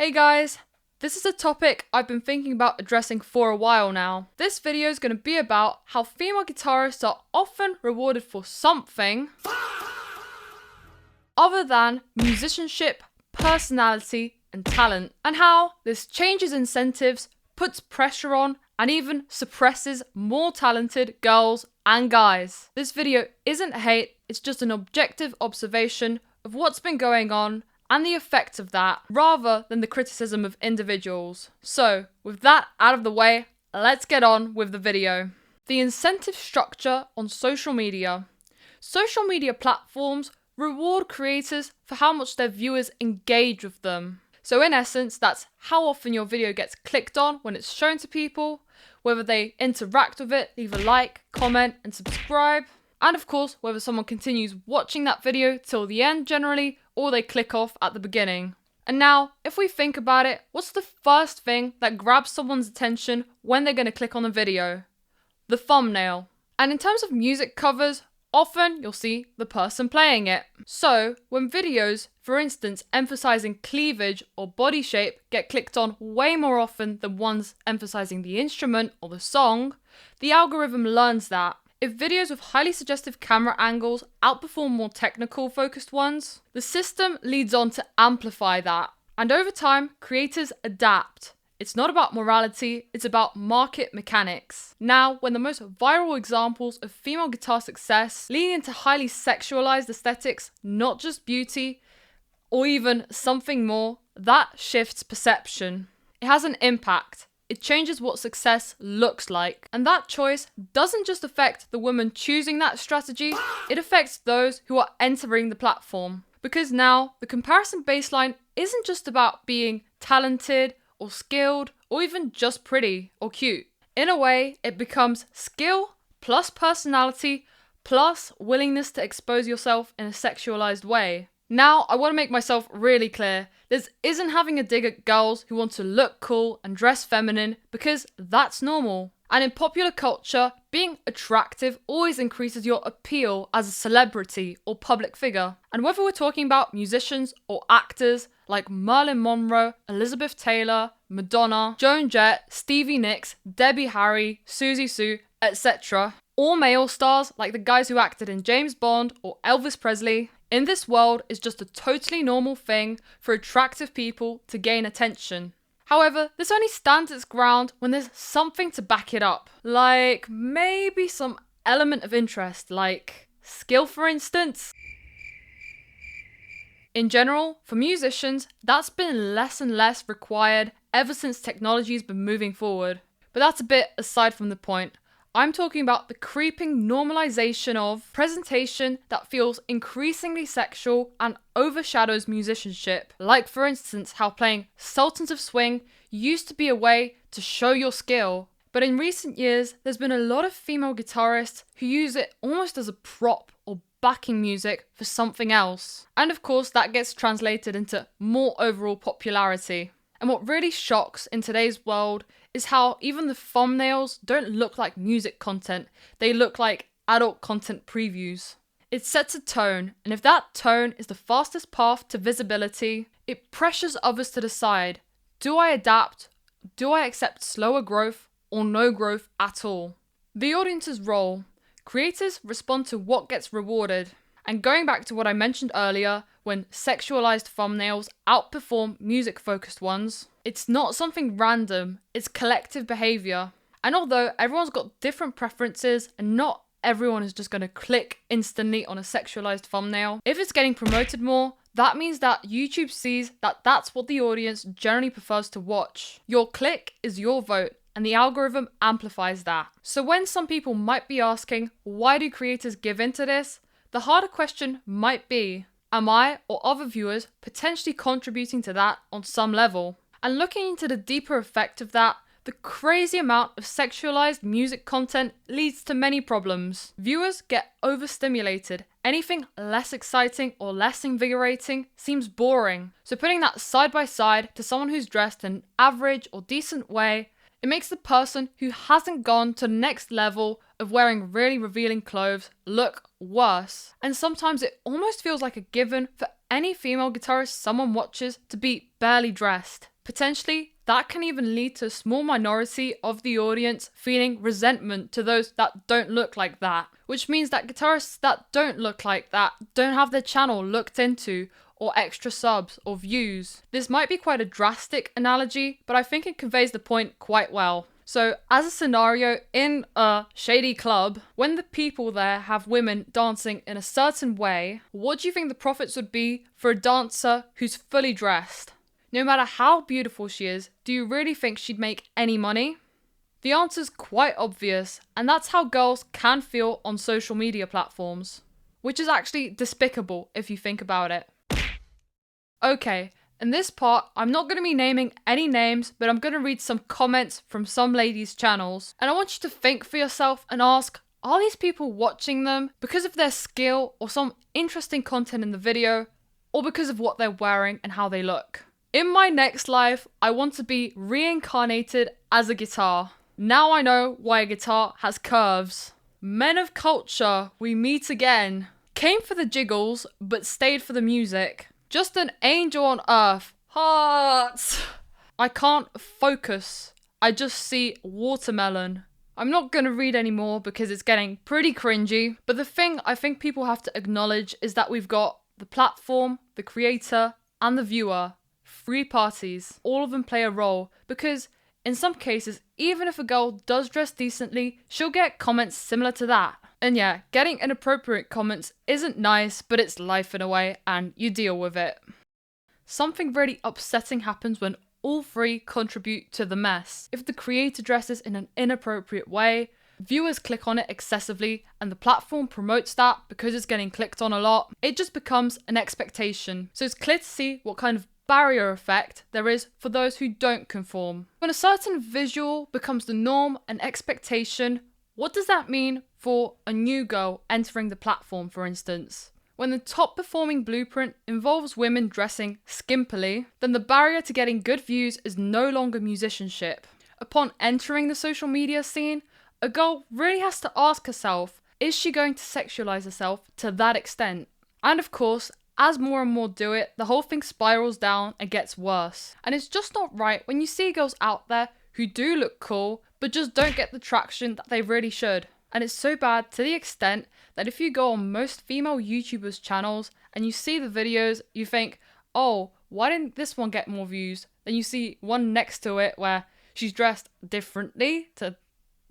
Hey guys, this is a topic I've been thinking about addressing for a while now. This video is going to be about how female guitarists are often rewarded for something other than musicianship, personality, and talent, and how this changes incentives, puts pressure on, and even suppresses more talented girls and guys. This video isn't hate, it's just an objective observation of what's been going on and the effect of that, rather than the criticism of individuals. So, with that out of the way, let's get on with the video. The incentive structure on social media. Social media platforms reward creators for how much their viewers engage with them. So in essence, that's how often your video gets clicked on when it's shown to people, whether they interact with it, leave a like, comment, and subscribe, and of course, whether someone continues watching that video till the end generally, or they click off at the beginning. And now, if we think about it, what's the first thing that grabs someone's attention when they're going to click on the video? The thumbnail. And in terms of music covers, often you'll see the person playing it. So, when videos, for instance, emphasizing cleavage or body shape get clicked on way more often than ones emphasizing the instrument or the song, the algorithm learns that. If videos with highly suggestive camera angles outperform more technical focused ones, the system leads on to amplify that. And over time, creators adapt. It's not about morality, it's about market mechanics. Now, when the most viral examples of female guitar success lean into highly sexualized aesthetics, not just beauty, or even something more, that shifts perception. It has an impact. It changes what success looks like. And that choice doesn't just affect the woman choosing that strategy, it affects those who are entering the platform. Because now, the comparison baseline isn't just about being talented or skilled or even just pretty or cute. In a way, it becomes skill plus personality plus willingness to expose yourself in a sexualized way. Now, I want to make myself really clear. This isn't having a dig at girls who want to look cool and dress feminine, because that's normal. And in popular culture, being attractive always increases your appeal as a celebrity or public figure. And whether we're talking about musicians or actors like Marilyn Monroe, Elizabeth Taylor, Madonna, Joan Jett, Stevie Nicks, Debbie Harry, Suzy Sue, etc., or male stars like the guys who acted in James Bond or Elvis Presley, in this world is just a totally normal thing for attractive people to gain attention. However, this only stands its ground when there's something to back it up. Like maybe some element of interest, like skill for instance. In general, for musicians, that's been less and less required ever since technology's been moving forward. But that's a bit aside from the point. I'm talking about the creeping normalization of presentation that feels increasingly sexual and overshadows musicianship. Like for instance, how playing Sultans of Swing used to be a way to show your skill. But in recent years, there's been a lot of female guitarists who use it almost as a prop or backing music for something else. And of course, that gets translated into more overall popularity. And what really shocks in today's world is how even the thumbnails don't look like music content, they look like adult content previews. It sets a tone, and if that tone is the fastest path to visibility, it pressures others to decide, do I adapt, do I accept slower growth, or no growth at all? The audience's role. Creators respond to what gets rewarded. And going back to what I mentioned earlier, when sexualized thumbnails outperform music-focused ones, it's not something random, it's collective behavior. And although everyone's got different preferences and not everyone is just going to click instantly on a sexualized thumbnail, if it's getting promoted more, that means that YouTube sees that that's what the audience generally prefers to watch. Your click is your vote, and the algorithm amplifies that. So when some people might be asking, why do creators give into this? The harder question might be, am I or other viewers potentially contributing to that on some level? And looking into the deeper effect of that, the crazy amount of sexualized music content leads to many problems. Viewers get overstimulated. Anything less exciting or less invigorating seems boring. So putting that side by side to someone who's dressed in an average or decent way, it makes the person who hasn't gone to the next level of wearing really revealing clothes look worse. And sometimes it almost feels like a given for any female guitarist someone watches to be barely dressed. Potentially, that can even lead to a small minority of the audience feeling resentment to those that don't look like that, which means that guitarists that don't look like that don't have their channel looked into or extra subs or views. This might be quite a drastic analogy, but I think it conveys the point quite well. So, as a scenario in a shady club, when the people there have women dancing in a certain way, what do you think the profits would be for a dancer who's fully dressed? No matter how beautiful she is, do you really think she'd make any money? The answer's quite obvious, and that's how girls can feel on social media platforms, which is actually despicable if you think about it. Okay, in this part, I'm not going to be naming any names, but I'm going to read some comments from some ladies' channels, and I want you to think for yourself and ask, are these people watching them because of their skill or some interesting content in the video, or because of what they're wearing and how they look? In my next life, I want to be reincarnated as a guitar. Now I know why a guitar has curves. Men of culture, we meet again. Came for the jiggles, but stayed for the music. Just an angel on earth. Hearts. I can't focus. I just see watermelon. I'm not gonna read anymore because it's getting pretty cringy. But the thing I think people have to acknowledge is that we've got the platform, the creator, and the viewer. 3 parties. All of them play a role because in some cases, even if a girl does dress decently, she'll get comments similar to that. And yeah, getting inappropriate comments isn't nice, but it's life in a way, and you deal with it. Something really upsetting happens when all 3 contribute to the mess. If the creator dresses in an inappropriate way, viewers click on it excessively, and the platform promotes that because it's getting clicked on a lot, it just becomes an expectation. So it's clear to see what kind of barrier effect there is for those who don't conform. When a certain visual becomes the norm and expectation, what does that mean for a new girl entering the platform, for instance? When the top performing blueprint involves women dressing skimpily, then the barrier to getting good views is no longer musicianship. Upon entering the social media scene, a girl really has to ask herself, is she going to sexualize herself to that extent? And of course, as more and more do it, the whole thing spirals down and gets worse. And it's just not right when you see girls out there who do look cool, but just don't get the traction that they really should. And it's so bad to the extent that if you go on most female YouTubers' channels and you see the videos, you think, oh, why didn't this one get more views? Then you see one next to it where she's dressed differently to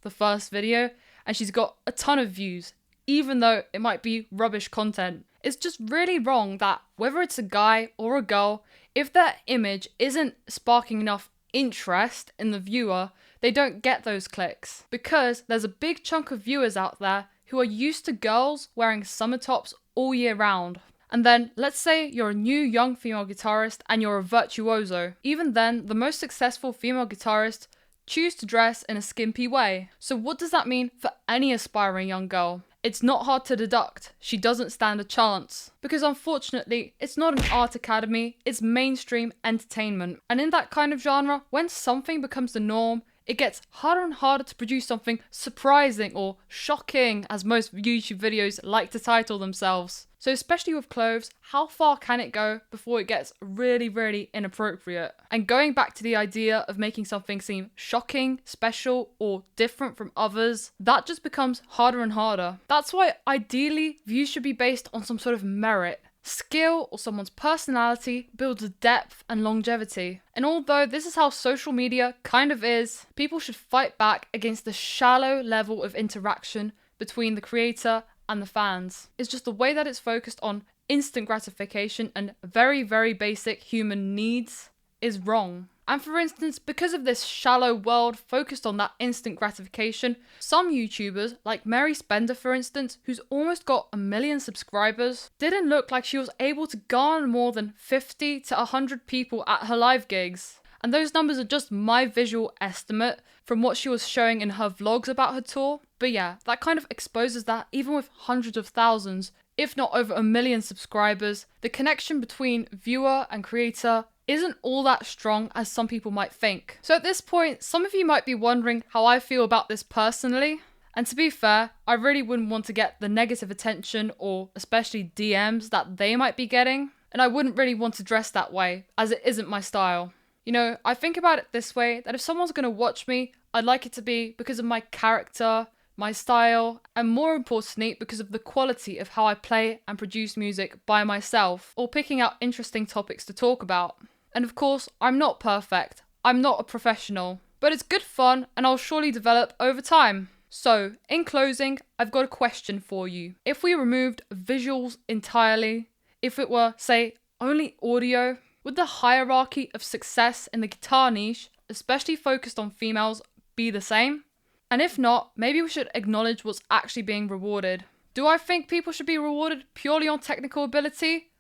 the first video and she's got a ton of views, even though it might be rubbish content. It's just really wrong that whether it's a guy or a girl, if their image isn't sparking enough interest in the viewer, they don't get those clicks. Because there's a big chunk of viewers out there who are used to girls wearing summer tops all year round. And then, let's say you're a new young female guitarist and you're a virtuoso. Even then, the most successful female guitarists choose to dress in a skimpy way. So what does that mean for any aspiring young girl? It's not hard to deduct. She doesn't stand a chance. Because unfortunately, it's not an art academy, it's mainstream entertainment. And in that kind of genre, when something becomes the norm, it gets harder and harder to produce something surprising or shocking, as most YouTube videos like to title themselves. So especially with clothes, how far can it go before it gets really, really inappropriate? And going back to the idea of making something seem shocking, special, or different from others, that just becomes harder and harder. That's why ideally views should be based on some sort of merit. Skill or someone's personality builds depth and longevity. And although this is how social media kind of is, people should fight back against the shallow level of interaction between the creator and the fans. It's just the way that it's focused on instant gratification and very, very basic human needs is wrong. And for instance, because of this shallow world focused on that instant gratification, some YouTubers, like Mary Spender for instance, who's almost got 1 million subscribers, didn't look like she was able to garner more than 50 to 100 people at her live gigs. And those numbers are just my visual estimate from what she was showing in her vlogs about her tour. But yeah, that kind of exposes that even with hundreds of thousands, if not over 1 million subscribers, the connection between viewer and creator isn't all that strong as some people might think. So at this point, some of you might be wondering how I feel about this personally. And to be fair, I really wouldn't want to get the negative attention or especially DMs that they might be getting. And I wouldn't really want to dress that way, as it isn't my style. You know, I think about it this way, that if someone's going to watch me, I'd like it to be because of my character, my style, and more importantly, because of the quality of how I play and produce music by myself, or picking out interesting topics to talk about. And of course, I'm not perfect. I'm not a professional. But it's good fun, and I'll surely develop over time. So, in closing, I've got a question for you. If we removed visuals entirely, if it were, say, only audio, would the hierarchy of success in the guitar niche, especially focused on females, be the same? And if not, maybe we should acknowledge what's actually being rewarded. Do I think people should be rewarded purely on technical ability?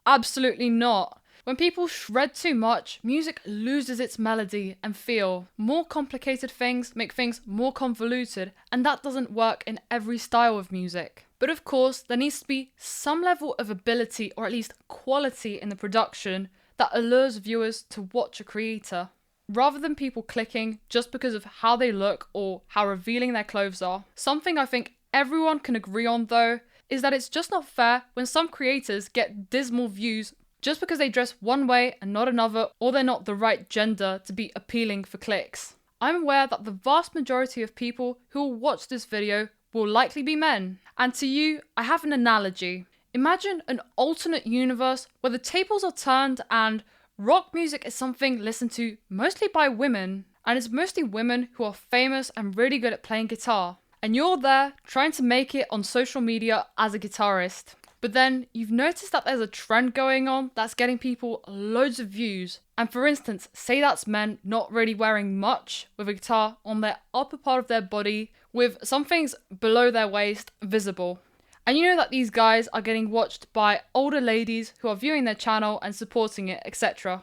Absolutely not. When people shred too much, music loses its melody and feel. More complicated things make things more convoluted, and that doesn't work in every style of music. But of course, there needs to be some level of ability, or at least quality in the production, that allures viewers to watch a creator. Rather than people clicking just because of how they look or how revealing their clothes are. Something I think everyone can agree on though, is that it's just not fair when some creators get dismal views just because they dress one way and not another, or they're not the right gender to be appealing for clicks. I'm aware that the vast majority of people who will watch this video will likely be men. And to you, I have an analogy. Imagine an alternate universe where the tables are turned and rock music is something listened to mostly by women, and it's mostly women who are famous and really good at playing guitar. And you're there trying to make it on social media as a guitarist. But then you've noticed that there's a trend going on that's getting people loads of views. And for instance, say that's men not really wearing much with a guitar on their upper part of their body with some things below their waist visible. And you know that these guys are getting watched by older ladies who are viewing their channel and supporting it, etc.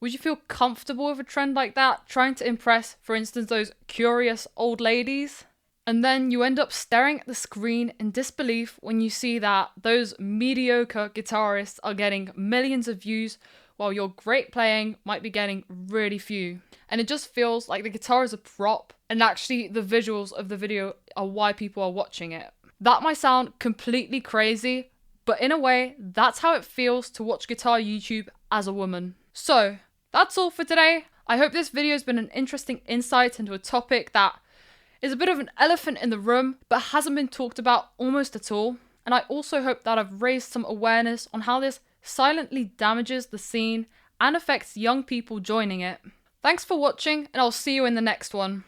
Would you feel comfortable with a trend like that, trying to impress, for instance, those curious old ladies? And then you end up staring at the screen in disbelief when you see that those mediocre guitarists are getting millions of views while your great playing might be getting really few. And it just feels like the guitar is a prop and actually the visuals of the video are why people are watching it. That might sound completely crazy, but in a way, that's how it feels to watch guitar YouTube as a woman. So, that's all for today. I hope this video has been an interesting insight into a topic that is a bit of an elephant in the room, but hasn't been talked about almost at all. And I also hope that I've raised some awareness on how this silently damages the scene and affects young people joining it. Thanks for watching, and I'll see you in the next one.